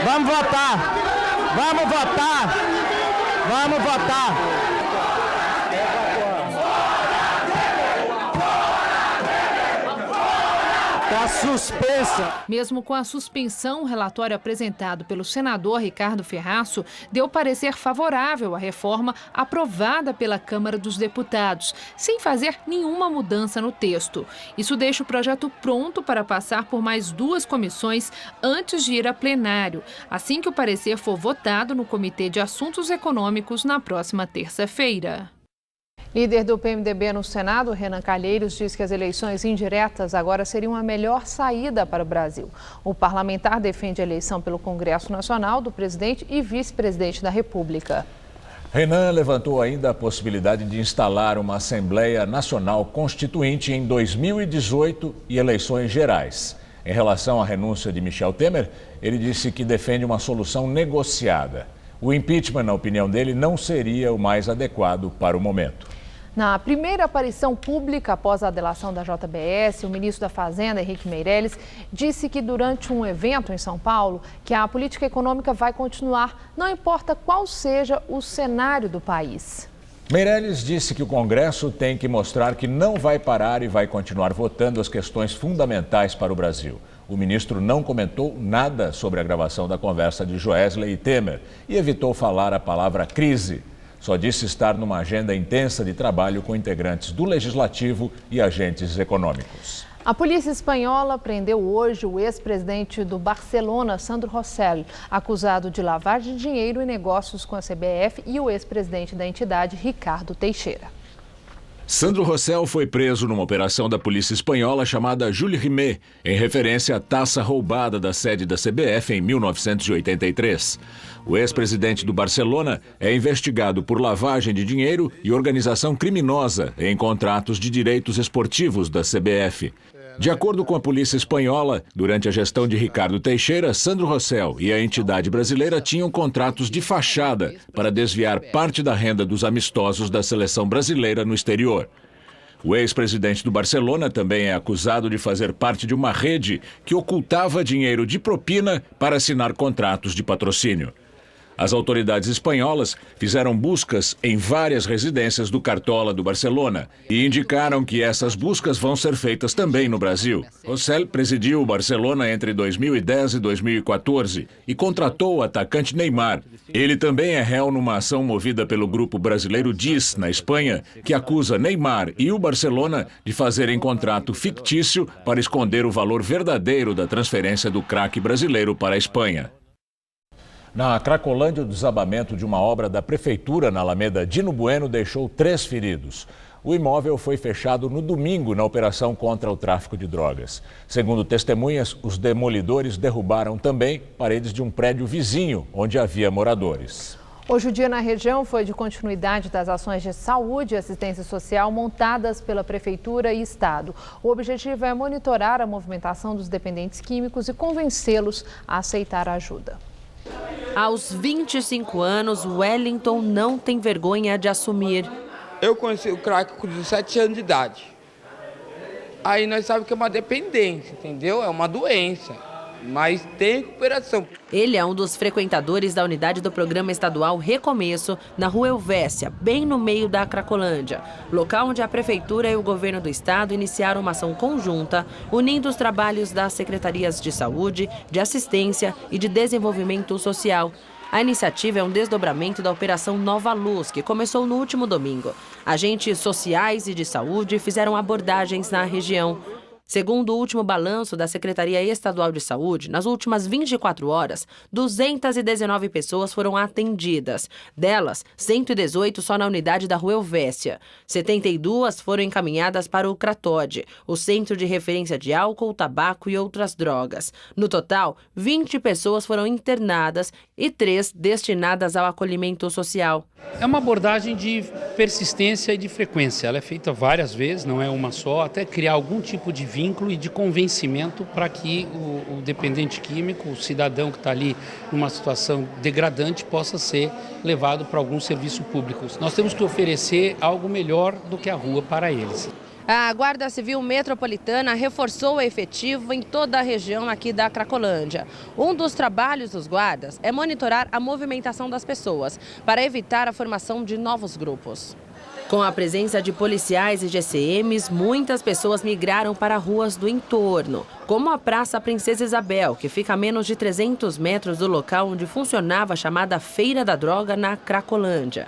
Vamos votar! Vamos votar! Vamos votar! Está suspensa. Mesmo com a suspensão, o relatório apresentado pelo senador Ricardo Ferraço deu parecer favorável à reforma aprovada pela Câmara dos Deputados, sem fazer nenhuma mudança no texto. Isso deixa o projeto pronto para passar por mais 2 comissões antes de ir a plenário, assim que o parecer for votado no Comitê de Assuntos Econômicos na próxima terça-feira. Líder do PMDB no Senado, Renan Calheiros, diz que as eleições indiretas agora seriam a melhor saída para o Brasil. O parlamentar defende a eleição pelo Congresso Nacional do presidente e vice-presidente da República. Renan levantou ainda a possibilidade de instalar uma Assembleia Nacional Constituinte em 2018 e eleições gerais. Em relação à renúncia de Michel Temer, ele disse que defende uma solução negociada. O impeachment, na opinião dele, não seria o mais adequado para o momento. Na primeira aparição pública após a delação da JBS, o ministro da Fazenda, Henrique Meirelles, disse que durante um evento em São Paulo, que a política econômica vai continuar, não importa qual seja o cenário do país. Meirelles disse que o Congresso tem que mostrar que não vai parar e vai continuar votando as questões fundamentais para o Brasil. O ministro não comentou nada sobre a gravação da conversa de Joesley e Temer e evitou falar a palavra crise. Só disse estar numa agenda intensa de trabalho com integrantes do Legislativo e agentes econômicos. A polícia espanhola prendeu hoje o ex-presidente do Barcelona, Sandro Rosell, acusado de lavagem de dinheiro e negócios com a CBF, e o ex-presidente da entidade, Ricardo Teixeira. Sandro Rosell foi preso numa operação da polícia espanhola chamada Jules Rimet, em referência à taça roubada da sede da CBF em 1983. O ex-presidente do Barcelona é investigado por lavagem de dinheiro e organização criminosa em contratos de direitos esportivos da CBF. De acordo com a polícia espanhola, durante a gestão de Ricardo Teixeira, Sandro Rosell e a entidade brasileira tinham contratos de fachada para desviar parte da renda dos amistosos da seleção brasileira no exterior. O ex-presidente do Barcelona também é acusado de fazer parte de uma rede que ocultava dinheiro de propina para assinar contratos de patrocínio. As autoridades espanholas fizeram buscas em várias residências do Cartola do Barcelona e indicaram que essas buscas vão ser feitas também no Brasil. Rosell presidiu o Barcelona entre 2010 e 2014 e contratou o atacante Neymar. Ele também é réu numa ação movida pelo grupo brasileiro DIS, na Espanha, que acusa Neymar e o Barcelona de fazerem contrato fictício para esconder o valor verdadeiro da transferência do craque brasileiro para a Espanha. Na Cracolândia, o desabamento de uma obra da prefeitura na Alameda Dino Bueno deixou 3 feridos. O imóvel foi fechado no domingo na operação contra o tráfico de drogas. Segundo testemunhas, os demolidores derrubaram também paredes de um prédio vizinho, onde havia moradores. Hoje o dia na região foi de continuidade das ações de saúde e assistência social montadas pela Prefeitura e Estado. O objetivo é monitorar a movimentação dos dependentes químicos e convencê-los a aceitar a ajuda. Aos 25 anos, Wellington não tem vergonha de assumir. Eu conheci o crack com 17 anos de idade. Aí nós sabemos que é uma dependência, entendeu? É uma doença, mas tem recuperação. Ele é um dos frequentadores da unidade do programa estadual Recomeço, na Rua Helvécia, bem no meio da Cracolândia, local onde a Prefeitura e o Governo do Estado iniciaram uma ação conjunta, unindo os trabalhos das Secretarias de Saúde, de Assistência e de Desenvolvimento Social. A iniciativa é um desdobramento da Operação Nova Luz, que começou no último domingo. Agentes sociais e de saúde fizeram abordagens na região. Segundo o último balanço da Secretaria Estadual de Saúde, nas últimas 24 horas, 219 pessoas foram atendidas. Delas, 118 só na unidade da Rua Helvécia. 72 foram encaminhadas para o CRATOD, o Centro de Referência de Álcool, Tabaco e Outras Drogas. No total, 20 pessoas foram internadas e 3 destinadas ao acolhimento social. É uma abordagem de persistência e de frequência. Ela é feita várias vezes, não é uma só, até criar algum tipo de vínculo e de convencimento para que o dependente químico, o cidadão que está ali numa situação degradante, possa ser levado para algum serviço público. Nós temos que oferecer algo melhor do que a rua para eles. A Guarda Civil Metropolitana reforçou o efetivo em toda a região aqui da Cracolândia. Um dos trabalhos dos guardas é monitorar a movimentação das pessoas, para evitar a formação de novos grupos. Com a presença de policiais e GCMs, muitas pessoas migraram para ruas do entorno, como a Praça Princesa Isabel, que fica a menos de 300 metros do local onde funcionava a chamada Feira da Droga na Cracolândia.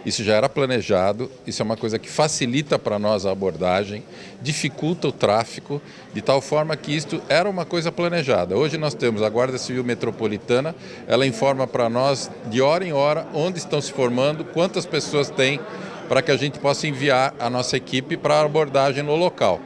Isso já era planejado, isso é uma coisa que facilita para nós a abordagem, dificulta o tráfico, de tal forma que isto era uma coisa planejada. Hoje nós temos a Guarda Civil Metropolitana, ela informa para nós de hora em hora onde estão se formando, quantas pessoas tem, para que a gente possa enviar a nossa equipe para a abordagem no local.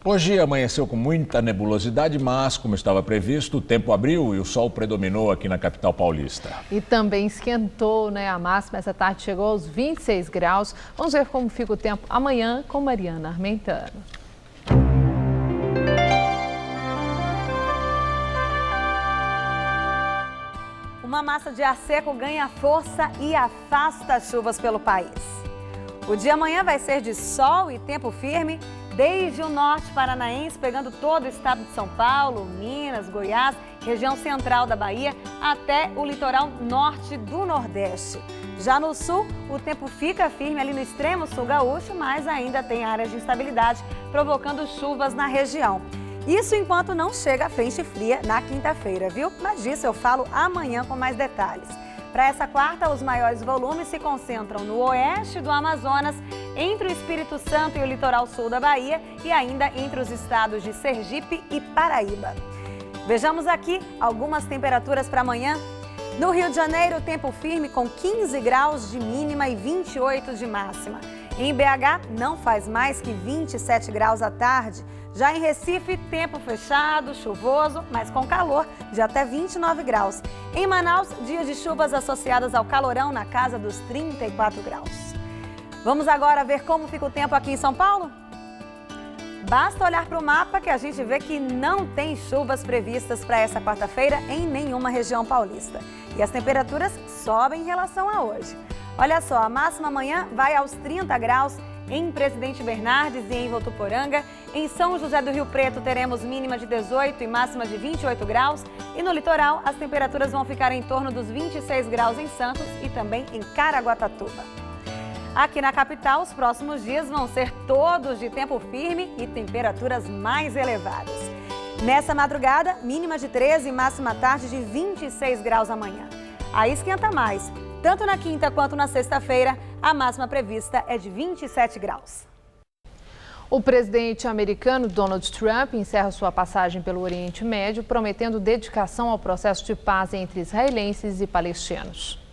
Hoje amanheceu com muita nebulosidade, mas, como estava previsto, o tempo abriu e o sol predominou aqui na capital paulista. E também esquentou, né? A máxima essa tarde chegou aos 26 graus. Vamos ver como fica o tempo amanhã com Mariana Armentano. Uma massa de ar seco ganha força e afasta as chuvas pelo país. O dia amanhã vai ser de sol e tempo firme, desde o norte paranaense, pegando todo o estado de São Paulo, Minas, Goiás, região central da Bahia, até o litoral norte do Nordeste. Já no sul, o tempo fica firme ali no extremo sul gaúcho, mas ainda tem áreas de instabilidade, provocando chuvas na região. Isso enquanto não chega a frente fria na quinta-feira, viu? Mas disso eu falo amanhã com mais detalhes. Para essa quarta, os maiores volumes se concentram no oeste do Amazonas, entre o Espírito Santo e o litoral sul da Bahia e ainda entre os estados de Sergipe e Paraíba. Vejamos aqui algumas temperaturas para amanhã. No Rio de Janeiro, tempo firme com 15 graus de mínima e 28 de máxima. Em BH, não faz mais que 27 graus à tarde. Já em Recife, tempo fechado, chuvoso, mas com calor de até 29 graus. Em Manaus, dias de chuvas associadas ao calorão na casa dos 34 graus. Vamos agora ver como fica o tempo aqui em São Paulo? Basta olhar para o mapa que a gente vê que não tem chuvas previstas para essa quarta-feira em nenhuma região paulista. E as temperaturas sobem em relação a hoje. Olha só, a máxima amanhã vai aos 30 graus em Presidente Bernardes e em Votuporanga. Em São José do Rio Preto teremos mínima de 18 e máxima de 28 graus. E no litoral as temperaturas vão ficar em torno dos 26 graus em Santos e também em Caraguatatuba. Aqui na capital, os próximos dias vão ser todos de tempo firme e temperaturas mais elevadas. Nessa madrugada, mínima de 13 e máxima à tarde de 26 graus amanhã. Aí esquenta mais. Tanto na quinta quanto na sexta-feira, a máxima prevista é de 27 graus. O presidente americano Donald Trump encerra sua passagem pelo Oriente Médio, prometendo dedicação ao processo de paz entre israelenses e palestinos.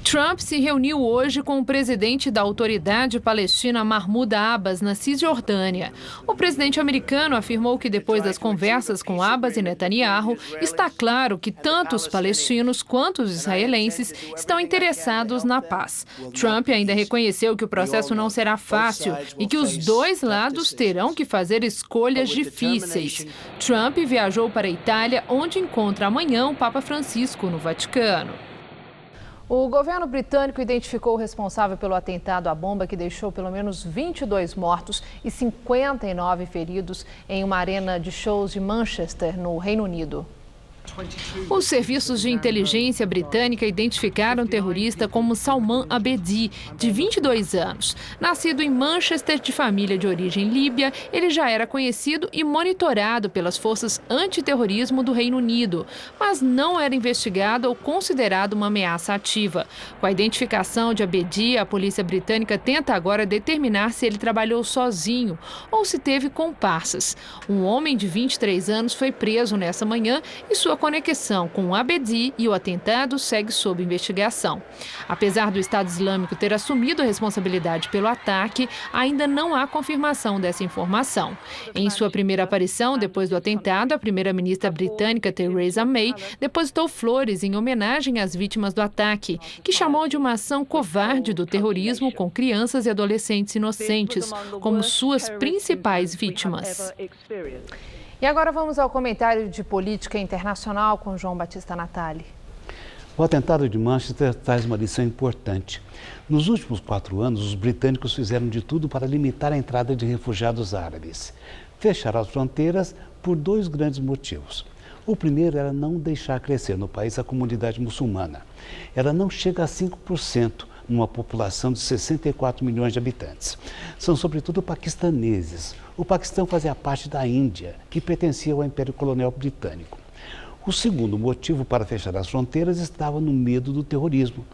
Trump se reuniu hoje com o presidente da autoridade palestina Mahmoud Abbas na Cisjordânia. O presidente americano afirmou que depois das conversas com Abbas e Netanyahu, está claro que tanto os palestinos quanto os israelenses estão interessados na paz. Trump ainda reconheceu que o processo não será fácil e que os dois lados terão que fazer escolhas difíceis. Trump viajou para a Itália, onde encontra amanhã o Papa Francisco no Vaticano. O governo britânico identificou o responsável pelo atentado à bomba que deixou pelo menos 22 mortos e 59 feridos em uma arena de shows de Manchester, no Reino Unido. Os serviços de inteligência britânica identificaram o terrorista como Salman Abedi, de 22 anos. Nascido em Manchester, de família de origem líbia, ele já era conhecido e monitorado pelas forças antiterrorismo do Reino Unido, mas não era investigado ou considerado uma ameaça ativa. Com a identificação de Abedi, a polícia britânica tenta agora determinar se ele trabalhou sozinho ou se teve comparsas. Um homem de 23 anos foi preso nessa manhã e sua conexão com o Abedi e o atentado segue sob investigação. Apesar do Estado Islâmico ter assumido a responsabilidade pelo ataque, ainda não há confirmação dessa informação. Em sua primeira aparição depois do atentado, a primeira-ministra britânica Theresa May depositou flores em homenagem às vítimas do ataque, que chamou de uma ação covarde do terrorismo com crianças e adolescentes inocentes como suas principais vítimas. E agora vamos ao comentário de política internacional com João Batista Natali. O atentado de Manchester traz uma lição importante. Nos últimos 4 anos, os britânicos fizeram de tudo para limitar a entrada de refugiados árabes. Fecharam as fronteiras por 2 grandes motivos. O primeiro era não deixar crescer no país a comunidade muçulmana. Ela não chega a 5%. Numa população de 64 milhões de habitantes. São sobretudo paquistaneses. O Paquistão fazia parte da Índia, que pertencia ao Império Colonial Britânico. O segundo motivo para fechar as fronteiras estava no medo do terrorismo.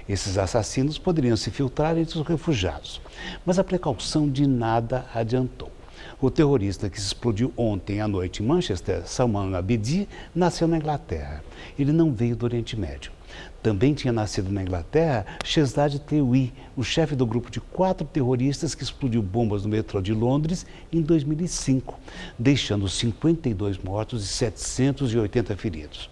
Esses assassinos poderiam se filtrar entre os refugiados, mas a precaução de nada adiantou. O terrorista que se explodiu ontem à noite em Manchester, Salman Abedi, nasceu na Inglaterra. Ele não veio do Oriente Médio. Também tinha nascido na Inglaterra Shehzad Tewi, o chefe do grupo de 4 terroristas que explodiu bombas no metrô de Londres em 2005, deixando 52 mortos e 780 feridos.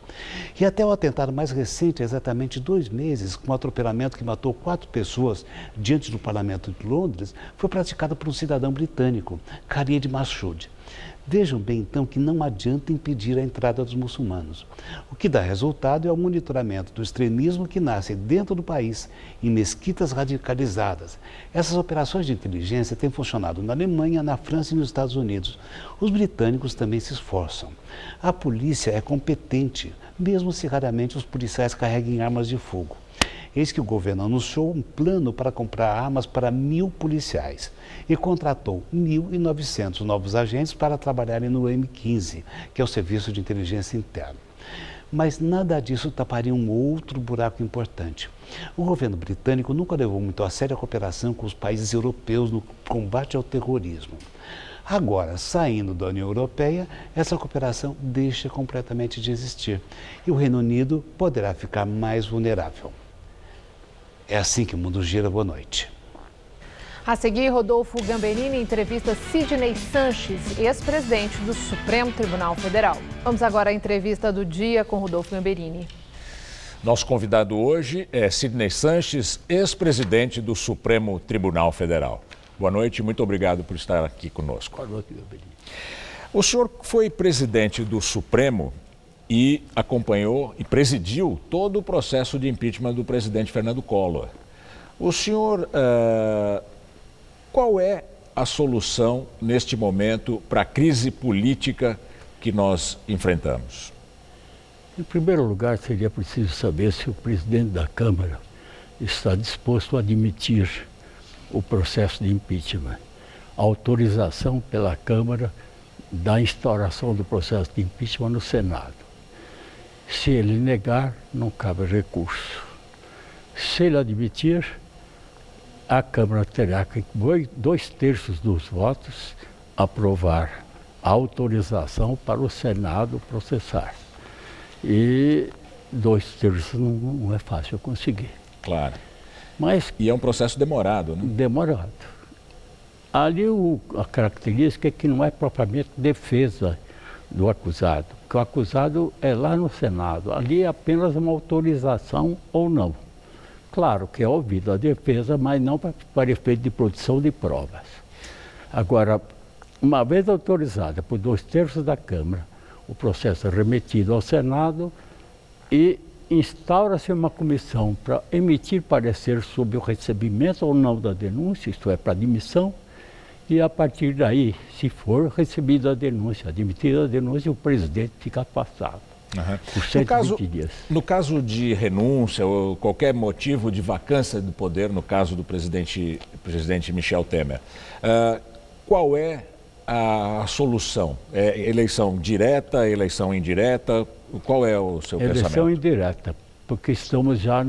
E até o atentado mais recente, exatamente 2 meses, com um atropelamento que matou 4 pessoas diante do parlamento de Londres, foi praticado por um cidadão britânico, Khalid Massoud. Vejam bem, então, que não adianta impedir a entrada dos muçulmanos. O que dá resultado é o monitoramento do extremismo que nasce dentro do país, em mesquitas radicalizadas. Essas operações de inteligência têm funcionado na Alemanha, na França e nos Estados Unidos. Os britânicos também se esforçam. A polícia é competente, mesmo se raramente os policiais carreguem armas de fogo. Eis que o governo anunciou um plano para comprar armas para 1.000 policiais e contratou 1.900 novos agentes para trabalharem no M15, que é o Serviço de Inteligência Interna. Mas nada disso taparia um outro buraco importante. O governo britânico nunca levou muito a sério a cooperação com os países europeus no combate ao terrorismo. Agora, saindo da União Europeia, essa cooperação deixa completamente de existir e o Reino Unido poderá ficar mais vulnerável. É assim que o mundo gira. Boa noite. A seguir, Rodolfo Gamberini entrevista Sidney Sanches, ex-presidente do Supremo Tribunal Federal. Vamos agora à entrevista do dia com Rodolfo Gamberini. Nosso convidado hoje é Sidney Sanches, ex-presidente do Supremo Tribunal Federal. Boa noite, muito obrigado por estar aqui conosco. Boa noite, Gamberini. O senhor foi presidente do Supremo e acompanhou e presidiu todo o processo de impeachment do presidente Fernando Collor. O senhor, qual é a solução neste momento para a crise política que nós enfrentamos? Em primeiro lugar, seria preciso saber se o presidente da Câmara está disposto a admitir o processo de impeachment. A autorização pela Câmara da instauração do processo de impeachment no Senado. Se ele negar, não cabe recurso. Se ele admitir, a Câmara terá que, 2/3 dos votos, aprovar a autorização para o Senado processar. E 2/3 não é fácil conseguir. Claro. Mas, e é um processo demorado, né? Demorado. Ali a característica é que não é propriamente defesa do acusado, porque o acusado é lá no Senado, ali é apenas uma autorização ou não. Claro que é ouvido a defesa, mas não para efeito de produção de provas. Agora, uma vez autorizada por 2/3 da Câmara, o processo é remetido ao Senado e instaura-se uma comissão para emitir parecer sobre o recebimento ou não da denúncia, isto é, para admissão, e a partir daí, se for recebida a denúncia, admitida a denúncia, o presidente fica afastado. Por 120 dias. No caso de renúncia ou qualquer motivo de vacância do poder, no caso do presidente Michel Temer, qual é a solução? É eleição direta, eleição indireta? Qual é o seu pensamento? Eleição indireta, porque estamos já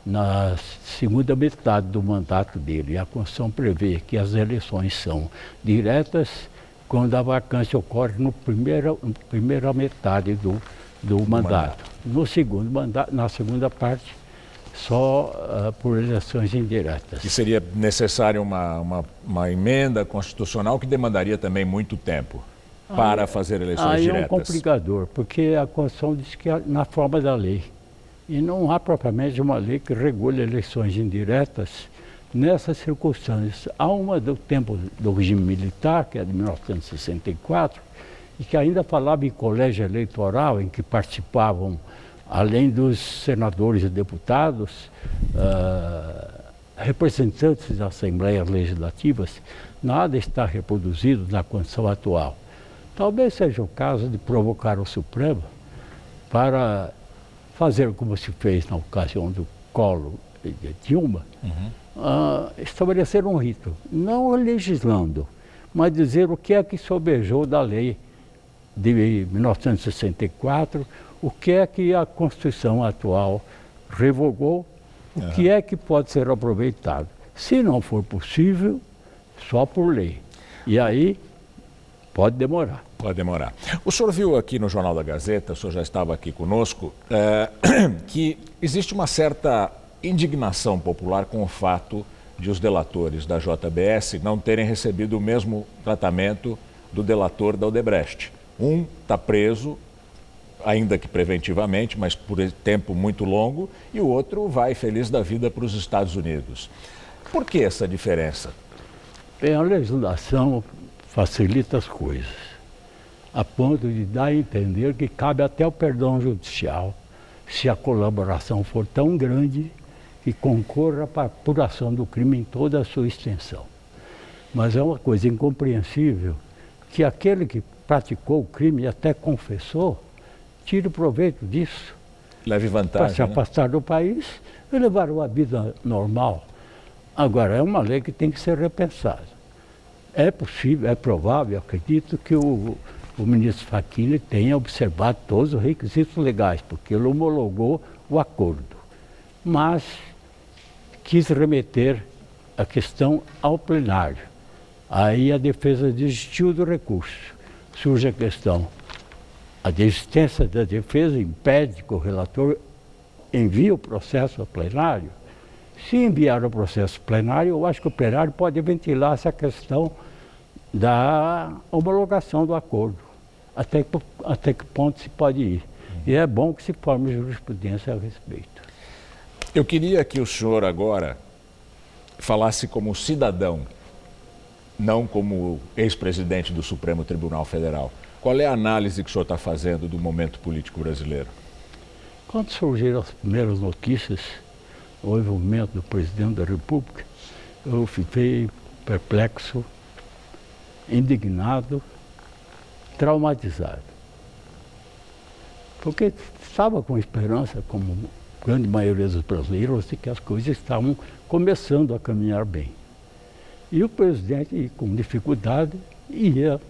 na segunda metade do mandato dele. A Constituição prevê que as eleições são diretas quando a vacância ocorre na primeira metade do mandato. No segundo mandato, na segunda parte, só por eleições indiretas. E seria necessária uma emenda constitucional que demandaria também muito tempo para fazer eleições diretas. Aí é um complicador, porque a Constituição diz que é na forma da lei. E não há propriamente uma lei que regule eleições indiretas nessas circunstâncias. Há uma do tempo do regime militar, que é de 1964, e que ainda falava em colégio eleitoral, em que participavam, além dos senadores e deputados, representantes das assembleias legislativas. Nada está reproduzido na Constituição atual. Talvez seja o caso de provocar o Supremo para fazer como se fez na ocasião do Collor e de Dilma, estabelecer um rito, não legislando, mas dizer o que é que sobejou da lei de 1964, o que é que a Constituição atual revogou, o que é que pode ser aproveitado. Se não for possível, só por lei. E aí pode demorar. Pode demorar. O senhor viu aqui no Jornal da Gazeta, o senhor já estava aqui conosco, que existe uma certa indignação popular com o fato de os delatores da JBS não terem recebido o mesmo tratamento do delator da Odebrecht. Um está preso, ainda que preventivamente, mas por tempo muito longo, e o outro vai feliz da vida para os Estados Unidos. Por que essa diferença? A legislação facilita as coisas, a ponto de dar a entender que cabe até o perdão judicial, se a colaboração for tão grande que concorra para a apuração do crime em toda a sua extensão. Mas é uma coisa incompreensível que aquele que praticou o crime e até confessou, tire proveito disso. Leve vantagem, para se afastar do país e levar uma vida normal. Agora, é uma lei que tem que ser repensada. É possível, é provável, acredito que o ministro Facchini tenha observado todos os requisitos legais, porque ele homologou o acordo. Mas quis remeter a questão ao plenário. Aí a defesa desistiu do recurso. Surge a questão. A desistência da defesa impede que o relator envie o processo ao plenário. Se enviar o processo plenário, eu acho que o plenário pode ventilar essa questão da homologação do acordo. Até que ponto se pode ir. E é bom que se forme jurisprudência a respeito. Eu queria que o senhor agora falasse como cidadão, não como ex-presidente do Supremo Tribunal Federal. Qual é a análise que o senhor está fazendo do momento político brasileiro? Quando surgiram as primeiras notícias, o envolvimento do presidente da República, eu fiquei perplexo, indignado, traumatizado. Porque estava com esperança, como a grande maioria dos brasileiros, de que as coisas estavam começando a caminhar bem. E o presidente, com dificuldade, ia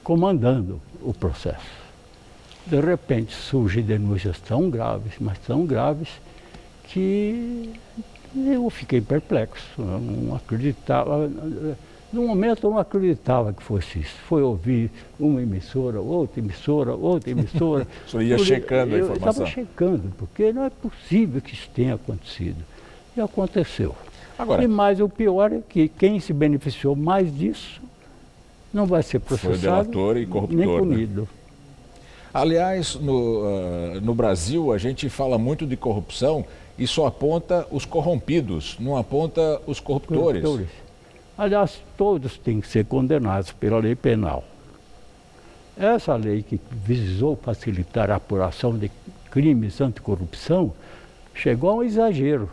comandando o processo. De repente surgem denúncias tão graves, mas tão graves, que eu fiquei perplexo. Eu não acreditava. No momento eu não acreditava que fosse isso. Foi ouvir uma emissora, outra emissora, outra emissora. O senhor ia checando a informação? Eu estava checando, porque não é possível que isso tenha acontecido. E aconteceu. Agora, e mais o pior é que quem se beneficiou mais disso não vai ser processado, foi delator e corruptor, nem punido. Né? Aliás, no Brasil a gente fala muito de corrupção e só aponta os corrompidos, não aponta os corruptores. Aliás, todos têm que ser condenados pela lei penal. Essa lei que visou facilitar a apuração de crimes anticorrupção chegou a um exagero,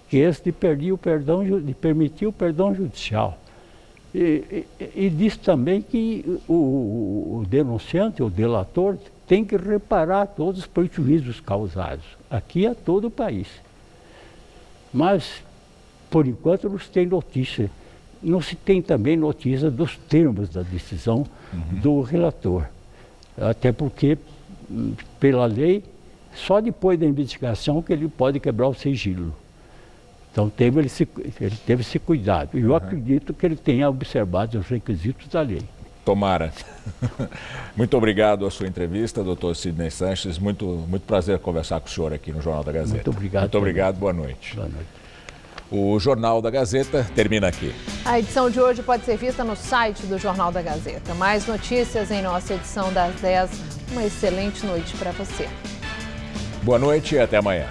que esse de permitir o perdão judicial. E diz também que o denunciante, o delator, tem que reparar todos os prejuízos causados, aqui a todo o país. Mas, por enquanto, não se tem notícia. Não se tem também notícia dos termos da decisão do relator. Até porque, pela lei, só depois da investigação que ele pode quebrar o sigilo. Então ele teve esse cuidado. E eu acredito que ele tenha observado os requisitos da lei. Tomara. Muito obrigado a sua entrevista, doutor Sidney Sanches. Muito prazer conversar com o senhor aqui no Jornal da Gazeta. Muito obrigado. Muito obrigado, boa noite. Boa noite. O Jornal da Gazeta termina aqui. A edição de hoje pode ser vista no site do Jornal da Gazeta. Mais notícias em nossa edição das 10. Uma excelente noite para você. Boa noite e até amanhã.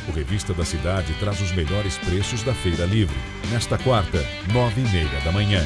O Revista da Cidade traz os melhores preços da Feira Livre. Nesta quarta, 9h30 da manhã.